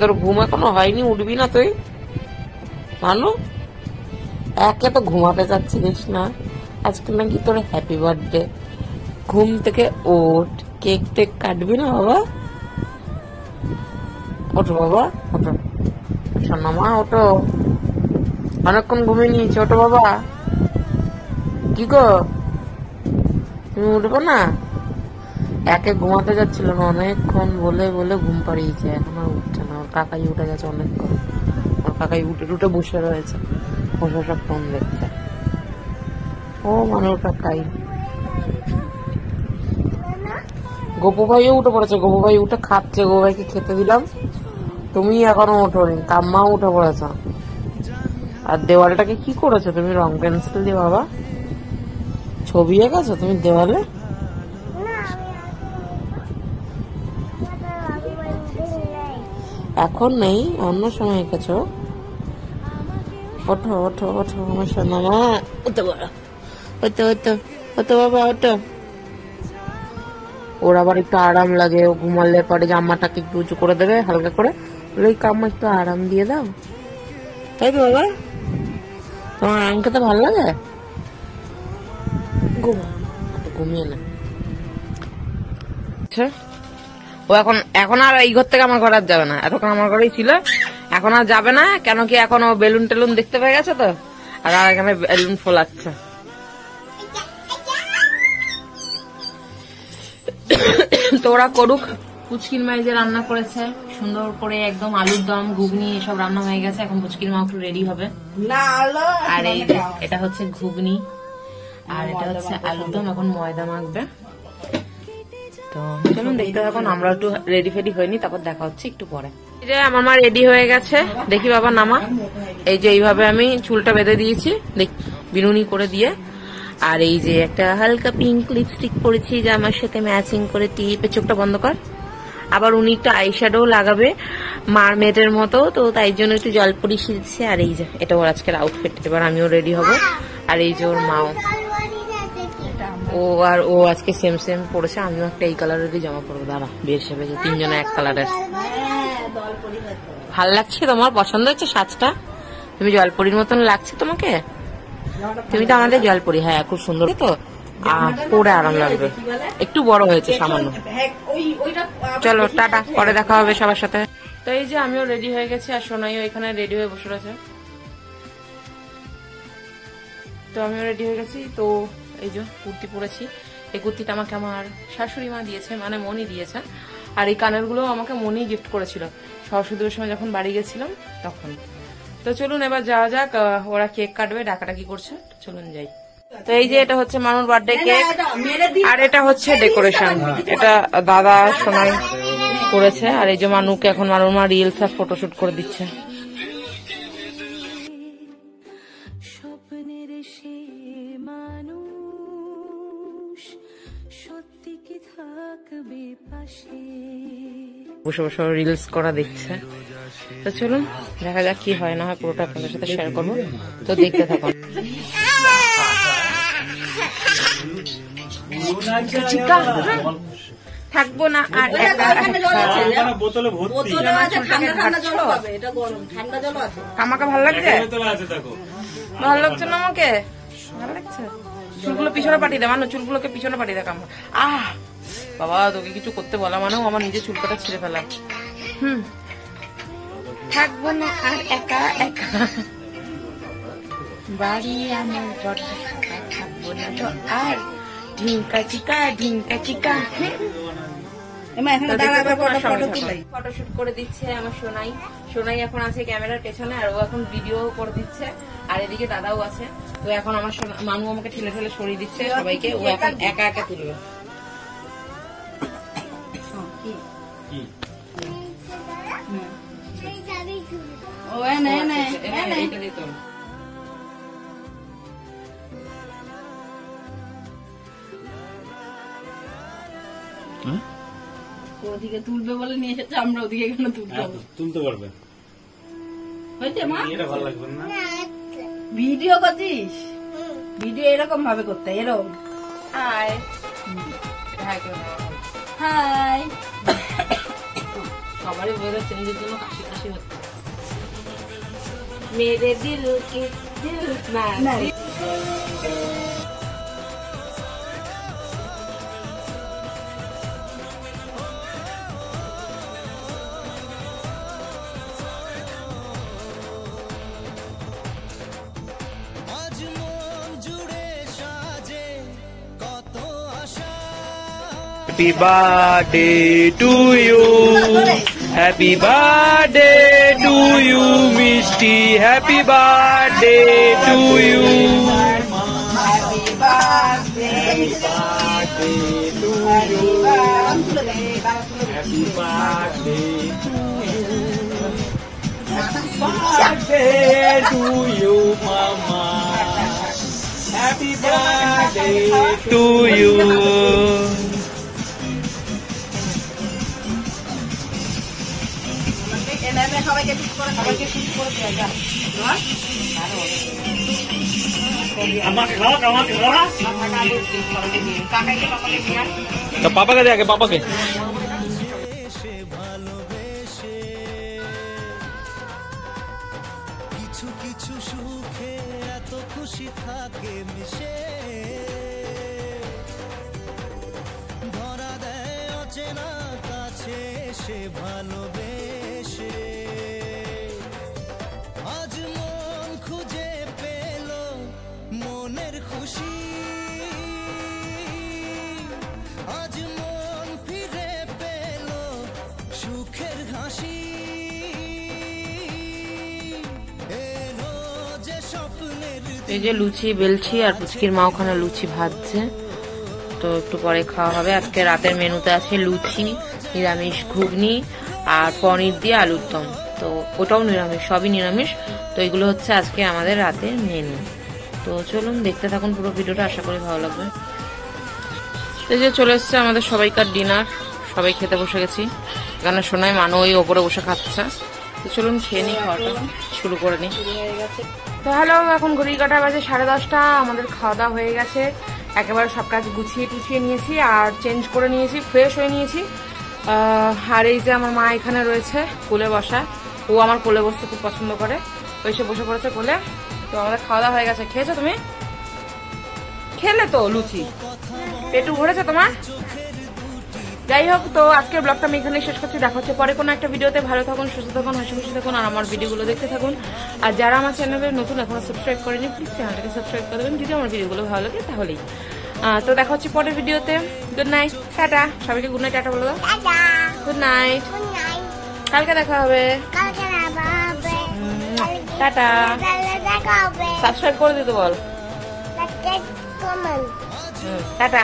তোর ঘুম এখনো হয়নি, উঠবি না তুই? ভালো, একে তো ঘুমাতে চাচ্ছিলিস না, আজকে নাকি তোর হ্যাপি বার্থডে। ঘুম থেকে ওঠ, কেক টেক কাটবি না বাবা? ওঠো বাবা, ওঠো, শোনা মা, ওঠো, অনেকক্ষণ ঘুমিয়ে নিয়েছি, ওঠো বাবা। কি গো, তুমি উঠবো না? একে ঘুমাতে যাচ্ছিল না, অনেকক্ষণ বলে বলে ঘুম পাড়িয়েছে, এখন আর উঠছে না। ওর কাকাই উঠে গেছে অনেকক্ষণ, ওর কাকাই উঠে টুটে বসে রয়েছে, বসে সব ফোন দেখছে। ও মানে ওর কাকাই। গোপু ভাইও উঠে পড়েছে, গোপু ভাই উঠে খাচ্ছে, গোপু ভাইকে খেতে দিলাম। তুমি এখনো ওঠোনি, কাম্মাও উঠে পড়েছ। আর দেওয়ালটাকে কি করেছো তুমি? রং পেন্সিল দিয়ে বাবা ছবি এঁকেছো তুমি দেওয়ালে? এখন নেই, অন্য সময় এঁকেছো। ওঠো ওঠো ওঠো আমার সোনা মা, ওঠো বড়, ওঠো ওঠো ওঠো বাবা ওঠো। ওর আবার একটু আরাম লাগে, ও ঘুমালে পরে জামাটাকে একটু উঁচু করে দেবে হালকা করে, বলে কাম্মা একটু আরাম দিয়ে দাও, তাই তো বাবা? তোমার আরাম খেতে ভালো লাগে? ঘুমিয়ে না। ও এখন আর এই ঘর থেকে আমার ঘর আর যাবে না, এতক্ষণ আমার ঘরেই ছিল, এখন আর যাবে না। কেন কি এখন ও বেলুন টেলুন দেখতে পেয়ে গেছে তো, আর এখানে বেলুন ফোলাচ্ছে। তো ওরা করুক। পুচকির মা যে রান্না করেছে সুন্দর করে, একদম আলুর দম ঘুগনি এসব রান্না হয়ে গেছে। এখন পুচকির মা একটু রেডি হবে। আর এই এটা হচ্ছে ঘুগনি, আর এটা হচ্ছে আলুর দম, এখন ময়দা মাখবে। তো চলুন দেখতে থাকুন, আমরা একটু রেডি ফেডি হয়নি, তারপর দেখা হচ্ছে একটু পরে। এই যে আমার মা রেডি হয়ে গেছে, দেখি বাবা নামা। এই যে এইভাবে আমি চুলটা বেঁধে দিয়েছি বিনুনি করে দিয়ে, আর এই যে একটা হালকা পিঙ্ক লিপস্টিক পরেছি জামার সাথে ম্যাচিং করে, টিপে চোখটা বন্ধ কর। আবার উনি একটু আইশ্যাডো লাগাবে মারমেডের মতো, তো তাই জন্য একটু জলপরি শিখছে। আর এই যে এটা ওর আজকের আউটফিট, এবার আমিও রেডি হব। আর এই যে ওর মাও, ও আজকে সেম সেম পড়েছে, আমিও একটা এই কালারেরই জামা পরবো। দাঁড়া, বের সেবেছে, তিনজনে এক কালারের। ভাল লাগছে তোমার? পছন্দ হচ্ছে সাজটা? তুমি জলপরির মতন লাগছে তোমাকে? তুমি তো আমাদের জলপরি। হ্যাঁ খুব সুন্দর তো, পরে আরাম লাগবে। একটু বড় হয়েছে সামান্য। চলো টাটা, পরে দেখা হবে সবার সাথে। তো এই যে আমিও রেডি হয়ে গেছি, আর সোনাইও এখানে রেডি হয়ে বসে রয়েছে। তো আমিও রেডি হয়ে গেছি। তো এই যে কুর্তি পরেছি, এই কুর্তিটা আমাকে আমার শাশুড়ি মা দিয়েছে, মানে মনি দিয়েছে। আর এই কানের গুলো আমাকে মনি গিফট করেছিল সরস্বতীর সময় যখন বাড়ি গেছিলাম তখন। তো চলুন এবার যাওয়া যাক, ওরা কেক কাটবে, ডাকাডাকি করছে, চলুন যাই। তো এই যে এটা হচ্ছে মানুর বার্থডে কেক, আর এটা হচ্ছে ডেকোরেশন, এটা দাদা সোনাই করেছে। আর এই যে মানুকে এখন মানুর মা রিলস আর ফটোশুট করে দিচ্ছে। বসে বসে রিলস করা দেখছে। তো চলুন দেখা যাক কি হয় না হয়, পুরোটা আপনাদের সাথে শেয়ার করবো, তো দেখতে থাকুন। থাকবো না আর কামাকে ভালো লাগছে? ভালো লাগছে না আমাকে? ভালো লাগছে। চুলগুলো পিছনে পাঠিয়ে দে, মানে চুলগুলোকে পিছনে পাঠিয়ে দে কামা। বাবা তোকে কিছু করতে বলা মানেও আমার নিজের চুলকাটা ছিঁড়ে ফেলা। থাকবো না আর একা একা, বাড়ি আমার বড় থাকবো না তো আর, ঢিঙ্কা চিকা ঢিঙ্কা চিকা। ফটোশুট করে দিচ্ছে আমার সোনাই। সোনাই এখন আছে ক্যামেরার পেছনে, আর ও এখন ভিডিও করে দিচ্ছে, আর এদিকে দাদাও আছে। তো এখন আমার মানু আমাকে ঠেলে ঠেলে সরিয়ে দিচ্ছে সবাইকে, ও এখন একা একা তুলবে। ওদিকে তুলবে বলে নিয়ে এসেছে, আমরা ওদিকে কেন তুলতে পারবে? ভিডিও করছিস? ভিডিও এরকম ভাবে করতে, এরকম। হাই হাই, সবারই ওয়েদার চেঞ্জের জন্য কাশি কাশি হচ্ছে। মেরে দিল কি দিল না Happy birthday to you. Happy birthday to you, Mishti. Happy birthday to you. Happy birthday to you. Happy birthday to you. Birthday to you, Mama. Happy birthday to you. সবাইকে ঠিক করে দেওয়া पापा का दे आगे पापा के কিছু কিছু সুখে এত খুশি থাকে মিশে ধরা দেয় অচেনা কাছে সে ভালোবেসে আজ মন খুঁজে পেল মনের খুশি আজ মন ফিরে পেল সুখের হাসি এই যে লুচি বেলছি আর পুচকির মা ওখানে লুচি ভাজছে, তো একটু পরে খাওয়া হবে। আজকে রাতের মেনুতে আছে লুচি, নিরামিষ ঘুগনি আর পনির দিয়ে আলুর দম, তো ওটাও নিরামিষ, সবই নিরামিষ। তো এগুলো হচ্ছে আজকে আমাদের রাতের মেনু। তো চলুন দেখতে থাকুন পুরো ভিডিওটা, আশা করি ভালো লাগবে। এই যে চলে এসছে আমাদের সবাইকার ডিনার, সবাই খেতে বসে গেছি। এখানে শোনায় মানু ওই ওপরে বসে খাচ্ছে। তো চলুন খেয়ে নিই, খাওয়াটা শুরু করে নিই। তো হ্যালো, এখন ঘড়ির কাঁটা বাজে 10:30। আমাদের খাওয়া দাওয়া হয়ে গেছে, একেবারে সব কাজ গুছিয়ে টুছিয়ে নিয়েছি আর চেঞ্জ করে নিয়েছি, ফ্রেশ হয়ে নিয়েছি। আর এই যে আমার মা এখানে রয়েছে কোলে বসা, ও আমার কোলে বসতে খুব পছন্দ করে, ওই সে বসে পড়েছে কোলে। তো আমাদের খাওয়া দাওয়া হয়ে গেছে। খেয়েছো তুমি? খেলে তো লুচি, পেটু ভরেছে তোমার? যাই হোক, তো আজকের ব্লগটা আমি এখানে শেষ করছি। দেখা হচ্ছে পরে কোনো একটা ভিডিওতে। ভালো থাকুন, সুস্থ থাকুন, হাসি খুশি থাকুন আর আমার ভিডিওগুলো দেখতে থাকুন। আর যারা আমার চ্যানেলে নতুন এখনো সাবস্ক্রাইব করেনি, প্লিজ চ্যানেলটাকে সাবস্ক্রাইব করে দেবেন যদি আমার ভিডিওগুলো ভালো লাগে তাহলেই। তো দেখা হচ্ছে পরের ভিডিওতে। Good night, tata. সবাইকে গুড নাইট, টাটা বলে দাও। গুড নাইট, কালকে দেখা হবে। টাটা, সাবস্ক্রাইব করে দিতে বল। টাটা।